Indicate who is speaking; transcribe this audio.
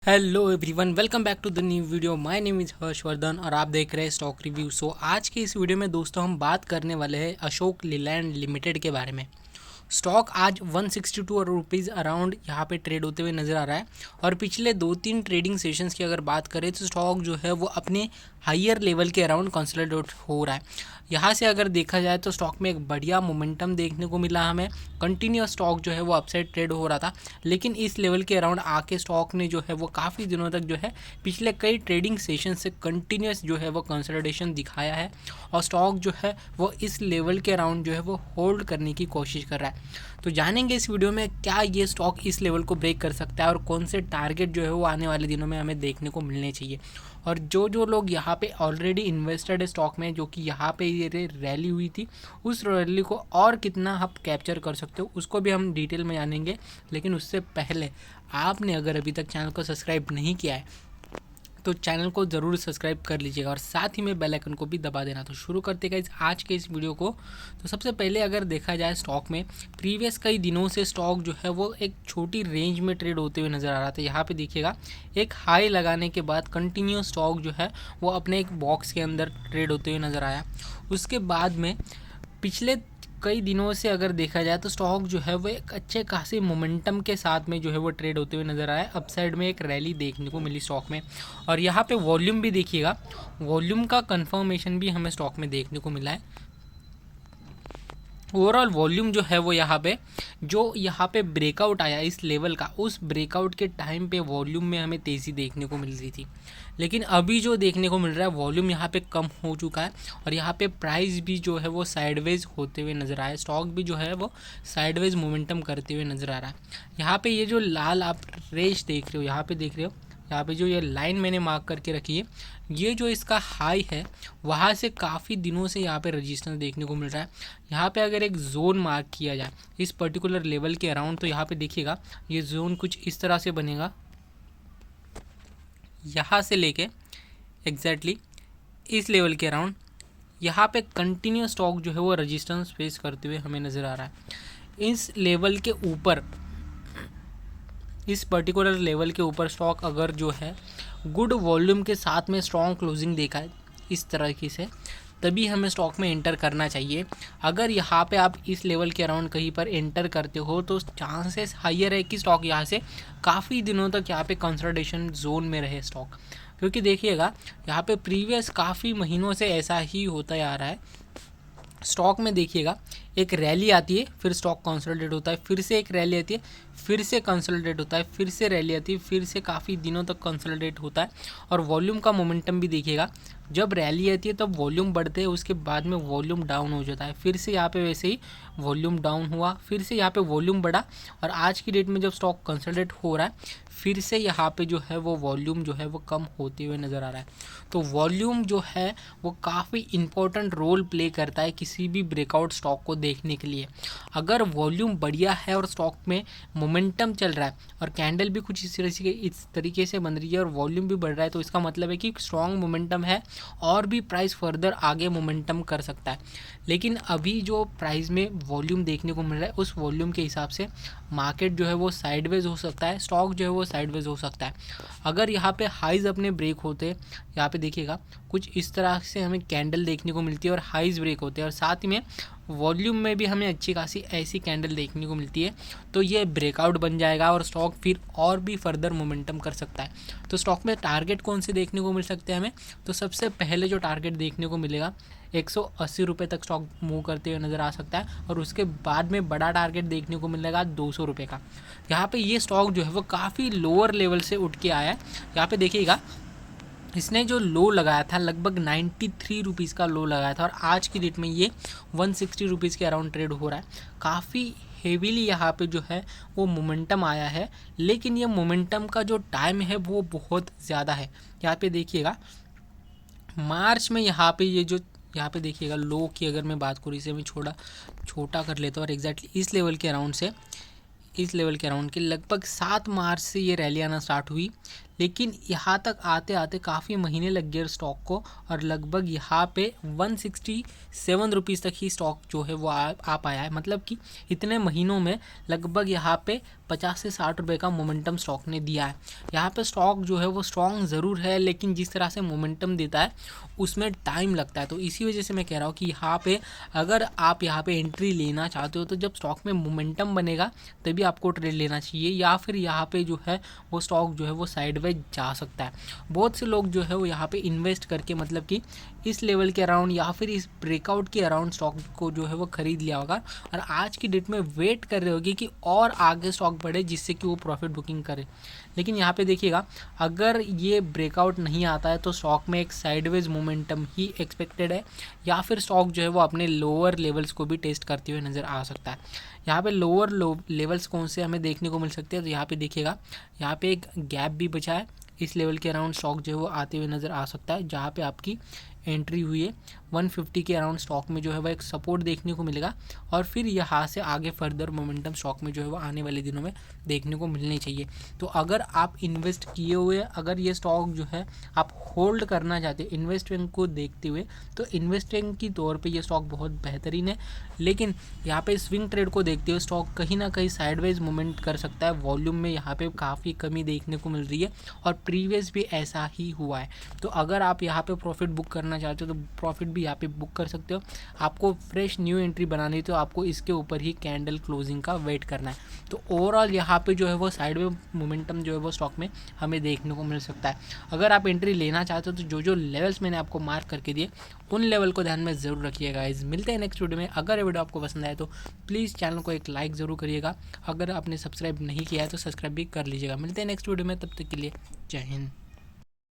Speaker 1: Hello everyone, welcome back to the new video. My name is Harshvardhan और आप देख रहे हैं स्टॉक रिव्यू। आज के इस वीडियो में दोस्तों हम बात करने वाले हैं अशोक लीलैंड लिमिटेड के बारे में। स्टॉक आज 162 रुपीज़ अराउंड यहाँ पे ट्रेड होते हुए नज़र आ रहा है और पिछले 2-3 ट्रेडिंग सेशंस की अगर बात करें तो स्टॉक जो है वो अपने हायर लेवल के अराउंड कंसोलिडेट हो रहा है। यहाँ से अगर देखा जाए तो स्टॉक में एक बढ़िया मोमेंटम देखने को मिला हमें। कंटिन्यूस स्टॉक जो है वो अपसाइड ट्रेड हो रहा था, लेकिन इस लेवल के अराउंड आके स्टॉक ने जो है वो काफ़ी दिनों तक जो है पिछले कई ट्रेडिंग सेशन से कंटिन्यूस जो है वो कंसोलिडेशन दिखाया है और स्टॉक जो है वो इस लेवल के अराउंड जो है वो होल्ड करने की कोशिश कर रहा है। तो जानेंगे इस वीडियो में क्या ये स्टॉक इस लेवल को ब्रेक कर सकता है और कौन से टारगेट जो है वो आने वाले दिनों में हमें देखने को मिलने चाहिए। और जो लोग यहाँ पे ऑलरेडी इन्वेस्टेड है स्टॉक में, जो कि यहाँ पे ये रैली हुई थी, उस रैली को और कितना आप कैप्चर कर सकते हो उसको भी हम डिटेल में जानेंगे। लेकिन उससे पहले आपने अगर अभी तक चैनल को सब्सक्राइब नहीं किया है तो चैनल को ज़रूर सब्सक्राइब कर लीजिएगा और साथ ही में बेल आइकन को भी दबा देना। तो शुरू करते हैं आज के इस वीडियो को। तो सबसे पहले अगर देखा जाए स्टॉक में प्रीवियस कई दिनों से स्टॉक जो है वो एक छोटी रेंज में ट्रेड होते हुए नज़र आ रहा था। यहाँ पे देखिएगा एक हाई लगाने के बाद कंटिन्यू स्टॉक जो है वो अपने एक बॉक्स के अंदर ट्रेड होते हुए नज़र आया। उसके बाद में पिछले कई दिनों से अगर देखा जाए तो स्टॉक जो है वो एक अच्छे खासे मोमेंटम के साथ में जो है वो ट्रेड होते हुए नज़र आया। अपसाइड में एक रैली देखने को मिली स्टॉक में और यहाँ पे वॉल्यूम भी देखिएगा, वॉल्यूम का कंफर्मेशन भी हमें स्टॉक में देखने को मिला है। ओवरऑल वॉल्यूम जो है वो यहाँ पे ब्रेकआउट आया इस लेवल का, उस ब्रेकआउट के टाइम पे वॉल्यूम में हमें तेज़ी देखने को मिल रही थी। लेकिन अभी जो देखने को मिल रहा है वॉल्यूम यहाँ पे कम हो चुका है और यहाँ पे प्राइस भी जो है वो साइडवेज होते हुए नज़र आया। स्टॉक भी जो है वो साइडवेज मोमेंटम करते हुए नज़र आ रहा है। यहाँ पे ये जो लाल आप रेंज देख रहे हो, यहाँ पे देख रहे हो, यहाँ पे जो ये लाइन मैंने मार्क करके रखी है, ये जो इसका हाई है वहाँ से काफ़ी दिनों से यहाँ पे रजिस्टेंस देखने को मिल रहा है। यहाँ पे अगर एक जोन मार्क किया जाए इस पर्टिकुलर लेवल के अराउंड तो यहाँ पे देखिएगा ये जोन कुछ इस तरह से बनेगा, यहाँ से लेके एग्जैक्टली इस लेवल के अराउंड यहाँ पे कंटिन्यू स्टॉक जो है वो रजिस्टेंस फेस करते हुए हमें नज़र आ रहा है। इस लेवल के ऊपर, इस पर्टिकुलर लेवल के ऊपर स्टॉक अगर जो है गुड वॉल्यूम के साथ में स्ट्रॉन्ग क्लोजिंग देखा है इस तरीके से, तभी हमें स्टॉक में एंटर करना चाहिए। अगर यहाँ पे आप इस लेवल के अराउंड कहीं पर एंटर करते हो तो चांसेस हाईयर है कि स्टॉक यहाँ से काफ़ी दिनों तक यहाँ पे कंसोलिडेशन जोन में रहे स्टॉक। क्योंकि देखिएगा यहाँ पे प्रीवियस काफ़ी महीनों से ऐसा ही होता आ रहा है। स्टॉक में देखिएगा एक रैली आती है, फिर स्टॉक कंसोलिडेट होता है, फिर से एक रैली आती है, फिर से कंसोलिडेट होता है, फिर से रैली आती है, फिर से काफ़ी दिनों तक कंसोलिडेट होता है। और वॉल्यूम का मोमेंटम भी देखिएगा, जब रैली आती है तब वॉल्यूम बढ़ते हैं, उसके बाद में वॉल्यूम डाउन हो जाता है। फिर से यहाँ पे वैसे ही वॉल्यूम डाउन हुआ, फिर से यहाँ पे वॉल्यूम बढ़ा और आज की डेट में जब स्टॉक कंसोलिडेट हो रहा है फिर से यहाँ पे जो है वो वॉल्यूम जो है वो कम होते हुए नज़र आ रहा है। तो वॉल्यूम जो है वो काफ़ी इंपॉर्टेंट रोल प्ले करता है किसी भी ब्रेकआउट स्टॉक को देखने के लिए। अगर वॉल्यूम बढ़िया है और स्टॉक में मोमेंटम चल रहा है और कैंडल भी कुछ इस तरीके से बन रही है और वॉल्यूम भी बढ़ रहा है, तो इसका मतलब है कि स्ट्रॉन्ग मोमेंटम है और भी प्राइस फर्दर आगे मोमेंटम कर सकता है। लेकिन अभी जो प्राइस में वॉल्यूम देखने को मिल रहा है उस वॉल्यूम के हिसाब से मार्केट जो है वो साइडवेज हो सकता है, स्टॉक जो है वो साइडवेज हो सकता है। अगर यहाँ पे हाइज अपने ब्रेक होते, यहाँ पे देखिएगा कुछ इस तरह से हमें कैंडल देखने को मिलती है और हाइज ब्रेक होते हैं और साथ ही में वॉल्यूम में भी हमें अच्छी खासी ऐसी कैंडल देखने को मिलती है, तो ये ब्रेकआउट बन जाएगा और स्टॉक फिर और भी फर्दर मोमेंटम कर सकता है। तो स्टॉक में टारगेट कौन से देखने को मिल सकते हैं हमें, तो सबसे पहले जो टारगेट देखने को मिलेगा 180 रुपये तक स्टॉक मूव करते हुए नज़र आ सकता है और उसके बाद में बड़ा टारगेट देखने को मिलेगा 200 रुपये का। यहाँ पे ये स्टॉक जो है वो काफ़ी लोअर लेवल से उठ के आया है। यहाँ पे देखिएगा इसने जो लो लगाया था लगभग 93 रुपीज़ का लो लगाया था और आज की डेट में ये 160 रुपीज़ के अराउंड ट्रेड हो रहा है। काफ़ी हेवीली यहाँ पे जो है वो मोमेंटम आया है, लेकिन ये मोमेंटम का जो टाइम है वो बहुत ज़्यादा है। यहाँ पे देखिएगा मार्च में यहाँ पे ये जो यहाँ पे देखिएगा लो की अगर मैं बात करूँ, इसे मैं छोटा कर लेता हूँ और एग्जैक्टली इस लेवल के अराउंड से, इस लेवल के अराउंड के लगभग 7 मार्च से ये रैली आना स्टार्ट हुई, लेकिन यहाँ तक आते आते काफ़ी महीने लग गए स्टॉक को, और लगभग यहाँ पे 167 रुपीज़ तक ही स्टॉक जो है वो आ पाया है। मतलब कि इतने महीनों में लगभग यहाँ पे 50 से 60 रुपये का मोमेंटम स्टॉक ने दिया है। यहाँ पे स्टॉक जो है वो स्ट्रॉन्ग ज़रूर है, लेकिन जिस तरह से मोमेंटम देता है उसमें टाइम लगता है। तो इसी वजह से मैं कह रहा हूँ कि यहाँ पे अगर आप यहाँ पे एंट्री लेना चाहते हो तो जब स्टॉक में मोमेंटम बनेगा तभी आपको ट्रेड लेना चाहिए, या फिर यहाँ पे जो है वो स्टॉक जो है वो साइडवेज जा सकता है। बहुत से लोग जो है वो यहाँ पे इन्वेस्ट करके मतलब कि इस लेवल के अराउंड या फिर इस ब्रेकआउट के अराउंड स्टॉक को जो है वो ख़रीद लिया होगा, और आज की डेट में वेट कर रहे होगी कि और आगे स्टॉक बढ़े जिससे कि वो प्रॉफिट बुकिंग करे। लेकिन यहाँ पे देखिएगा, अगर ये ब्रेकआउट नहीं आता है तो स्टॉक में एक साइडवेज मोमेंटम ही एक्सपेक्टेड है, या फिर स्टॉक जो है वो अपने लोअर लेवल्स को भी टेस्ट करते हुए नज़र आ सकता है। यहाँ पे लोअर लेवल्स कौन से हमें देखने को मिल सकते हैं, तो यहाँ पे देखिएगा, यहाँ पे एक गैप भी बचा है। इस लेवल के अराउंड स्टॉक जो है वो आते हुए नज़र आ सकता है, जहाँ पे आपकी एंट्री हुई है 150 के अराउंड स्टॉक में जो है वह एक सपोर्ट देखने को मिलेगा, और फिर यहाँ से आगे फर्दर मोमेंटम स्टॉक में जो है वो आने वाले दिनों में देखने को मिलनी चाहिए। तो अगर आप इन्वेस्ट किए हुए, अगर ये स्टॉक जो है आप होल्ड करना चाहते हैं इन्वेस्टमेंट को देखते हुए, तो इन्वेस्टिंग की तौर पे ये स्टॉक बहुत बेहतरीन है। लेकिन यहाँ पे स्विंग ट्रेड को देखते हुए स्टॉक कहीं ना कहीं साइडवेज मूवमेंट कर सकता है। वॉल्यूम में यहाँ पे काफ़ी कमी देखने को मिल रही है, और प्रीवियस भी ऐसा ही हुआ है। तो अगर आप यहाँ पे प्रॉफिट बुक करना चाहते हो तो प्रॉफिट भी यहाँ पे बुक कर सकते हो। आपको फ्रेश न्यू एंट्री बनानी है तो आपको इसके ऊपर ही कैंडल क्लोजिंग का वेट करना है। तो ओवरऑल यहाँ पे जो है वो साइडवेज मोमेंटम जो है वो स्टॉक में हमें देखने को मिल सकता है। अगर आप एंट्री लेना चाहते हो तो जो जो लेवल्स मैंने आपको मार्क करके दिए उन लेवल को ध्यान में ज़रूर रखिएगा। गाइस, मिलते हैं नेक्स्ट वीडियो में। अगर ये वीडियो आपको पसंद आए तो प्लीज़ चैनल को एक लाइक ज़रूर करिएगा। अगर आपने सब्सक्राइब नहीं किया है तो सब्सक्राइब भी कर लीजिएगा। मिलते हैं नेक्स्ट वीडियो में, तब तक के लिए जय हिंद।